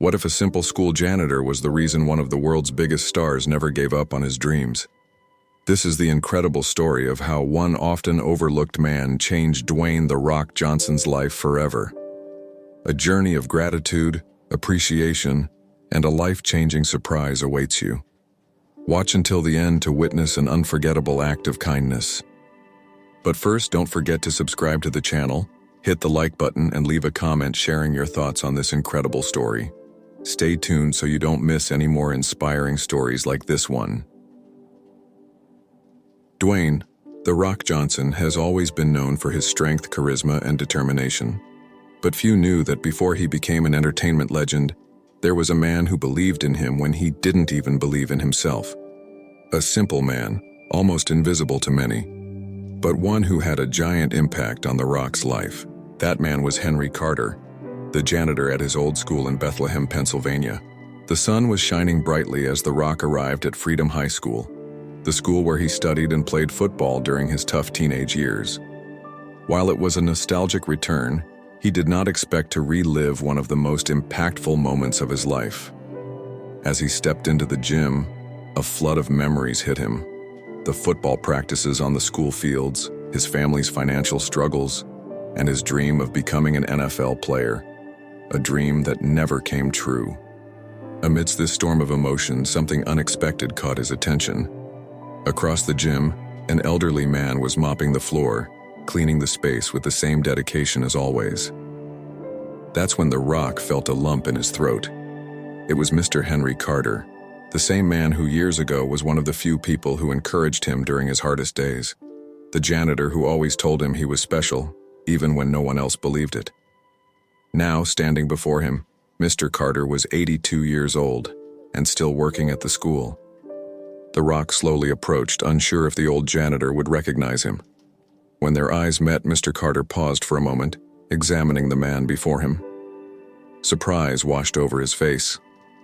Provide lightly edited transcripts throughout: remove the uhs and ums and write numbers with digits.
What if a simple school janitor was the reason one of the world's biggest stars never gave up on his dreams? This is the incredible story of how one often overlooked man changed Dwayne "The Rock" Johnson's life forever. A journey of gratitude, appreciation, and a life-changing surprise awaits you. Watch until the end to witness an unforgettable act of kindness. But first, don't forget to subscribe to the channel, hit the like button, and leave a comment sharing your thoughts on this incredible story. Stay tuned so you don't miss any more inspiring stories like this one. Dwayne, "The Rock" Johnson has always been known for his strength, charisma, and determination. But few knew that before he became an entertainment legend, there was a man who believed in him when he didn't even believe in himself. A simple man, almost invisible to many, but one who had a giant impact on The Rock's life. That man was Henry Carter, the janitor at his old school in Bethlehem, Pennsylvania. The sun was shining brightly as The Rock arrived at Freedom High School, the school where he studied and played football during his tough teenage years. While it was a nostalgic return, he did not expect to relive one of the most impactful moments of his life. As he stepped into the gym, a flood of memories hit him. The football practices on the school fields, his family's financial struggles, and his dream of becoming an NFL player, a dream that never came true. Amidst this storm of emotion, something unexpected caught his attention. Across the gym, an elderly man was mopping the floor, cleaning the space with the same dedication as always. That's when The Rock felt a lump in his throat. It was Mr. Henry Carter, the same man who years ago was one of the few people who encouraged him during his hardest days. The janitor who always told him he was special, even when no one else believed it. Now, standing before him, Mr. Carter was 82 years old and still working at the school. The Rock slowly approached, unsure if the old janitor would recognize him. When their eyes met, Mr. Carter paused for a moment, examining the man before him. Surprise washed over his face.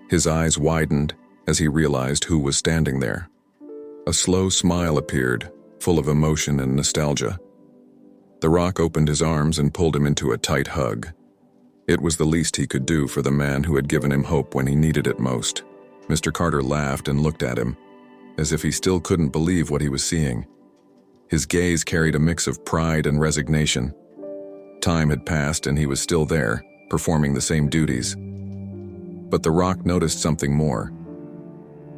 His eyes widened as he realized who was standing there. A slow smile appeared, full of emotion and nostalgia. The Rock opened his arms and pulled him into a tight hug. It was the least he could do for the man who had given him hope when he needed it most. Mr. Carter laughed and looked at him, as if he still couldn't believe what he was seeing. His gaze carried a mix of pride and resignation. Time had passed and he was still there, performing the same duties. But The Rock noticed something more.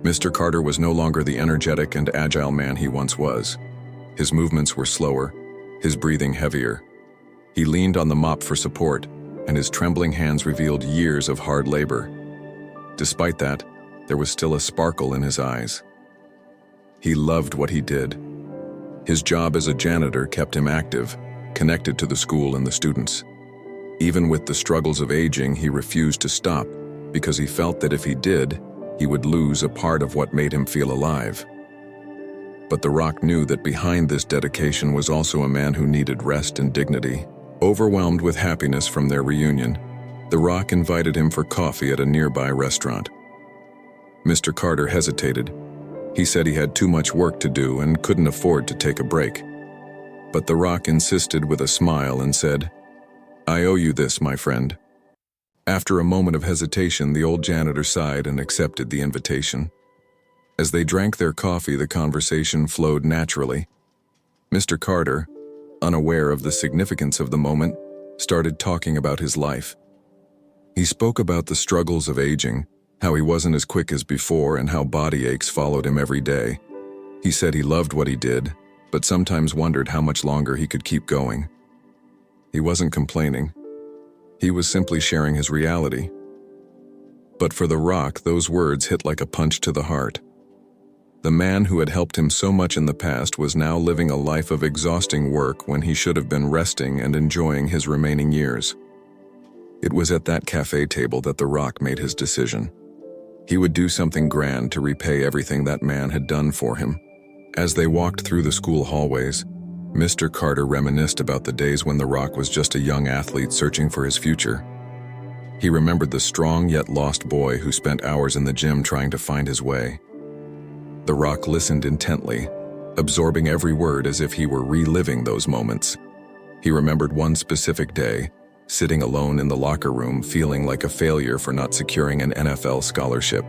Mr. Carter was no longer the energetic and agile man he once was. His movements were slower, his breathing heavier. He leaned on the mop for support, and his trembling hands revealed years of hard labor. Despite that, there was still a sparkle in his eyes. He loved what he did. His job as a janitor kept him active, connected to the school and the students. Even with the struggles of aging, he refused to stop because he felt that if he did, he would lose a part of what made him feel alive. But The Rock knew that behind this dedication was also a man who needed rest and dignity. Overwhelmed with happiness from their reunion, The Rock invited him for coffee at a nearby restaurant. Mr. Carter hesitated. He said he had too much work to do and couldn't afford to take a break. But The Rock insisted with a smile and said, "I owe you this, my friend." After a moment of hesitation, the old janitor sighed and accepted the invitation. As they drank their coffee, the conversation flowed naturally. Mr. Carter, unaware of the significance of the moment, started talking about his life. He spoke about the struggles of aging, how he wasn't as quick as before, and how body aches followed him every day. He said he loved what he did, but sometimes wondered how much longer he could keep going. He wasn't complaining. He was simply sharing his reality. But for The Rock, those words hit like a punch to the heart. The man who had helped him so much in the past was now living a life of exhausting work when he should have been resting and enjoying his remaining years. It was at that cafe table that The Rock made his decision. He would do something grand to repay everything that man had done for him. As they walked through the school hallways, Mr. Carter reminisced about the days when The Rock was just a young athlete searching for his future. He remembered the strong yet lost boy who spent hours in the gym trying to find his way. The Rock listened intently, absorbing every word as if he were reliving those moments. He remembered one specific day, sitting alone in the locker room feeling like a failure for not securing an NFL scholarship.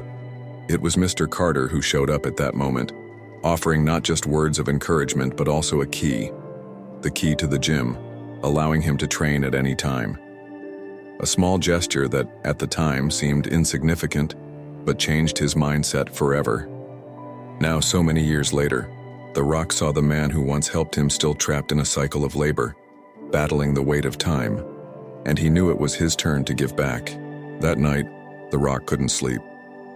It was Mr. Carter who showed up at that moment, offering not just words of encouragement but also a key. The key to the gym, allowing him to train at any time. A small gesture that, at the time, seemed insignificant, but changed his mindset forever. Now, so many years later, The Rock saw the man who once helped him still trapped in a cycle of labor, battling the weight of time, and he knew it was his turn to give back. That night, The Rock couldn't sleep.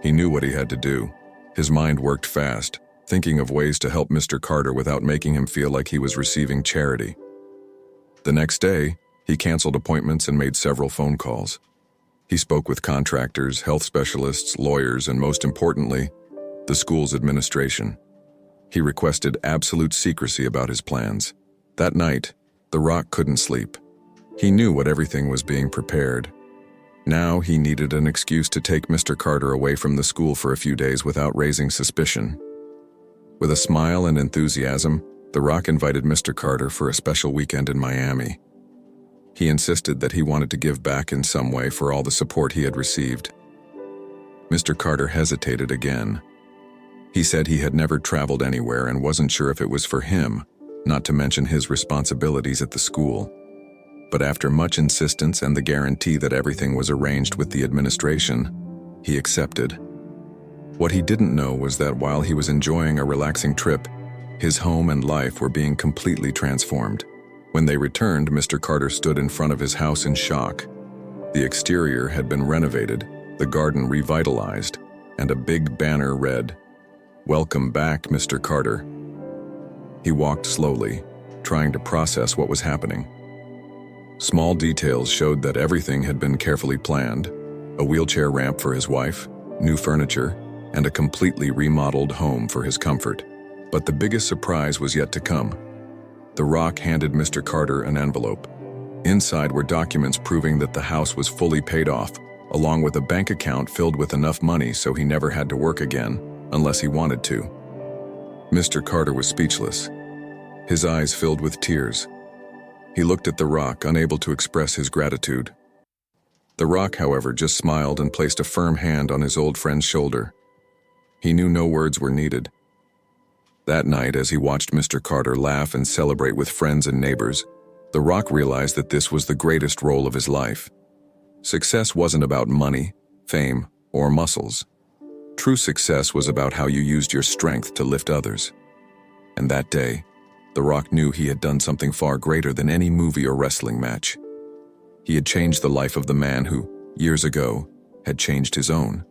He knew what he had to do. His mind worked fast, thinking of ways to help Mr. Carter without making him feel like he was receiving charity. The next day, he canceled appointments and made several phone calls. He spoke with contractors, health specialists, lawyers, and most importantly, the school's administration. He requested absolute secrecy about his plans. That night, The Rock couldn't sleep. He knew what everything was being prepared. Now he needed an excuse to take Mr. Carter away from the school for a few days without raising suspicion. With a smile and enthusiasm, The Rock invited Mr. Carter for a special weekend in Miami. He insisted that he wanted to give back in some way for all the support he had received. Mr. Carter hesitated again. He said he had never traveled anywhere and wasn't sure if it was for him, not to mention his responsibilities at the school. But after much insistence and the guarantee that everything was arranged with the administration, he accepted. What he didn't know was that while he was enjoying a relaxing trip, his home and life were being completely transformed. When they returned, Mr. Carter stood in front of his house in shock. The exterior had been renovated, the garden revitalized, and a big banner read, "Welcome back, Mr. Carter." He walked slowly, trying to process what was happening. Small details showed that everything had been carefully planned: a wheelchair ramp for his wife, new furniture, and a completely remodeled home for his comfort. But the biggest surprise was yet to come. The Rock handed Mr. Carter an envelope. Inside were documents proving that the house was fully paid off, along with a bank account filled with enough money so he never had to work again, unless he wanted to. Mr. Carter was speechless. His eyes filled with tears. He looked at The Rock, unable to express his gratitude. The Rock, however, just smiled and placed a firm hand on his old friend's shoulder. He knew no words were needed. That night, as he watched Mr. Carter laugh and celebrate with friends and neighbors, The Rock realized that this was the greatest role of his life. Success wasn't about money, fame, or muscles. True success was about how you used your strength to lift others. And that day, The Rock knew he had done something far greater than any movie or wrestling match. He had changed the life of the man who, years ago, had changed his own.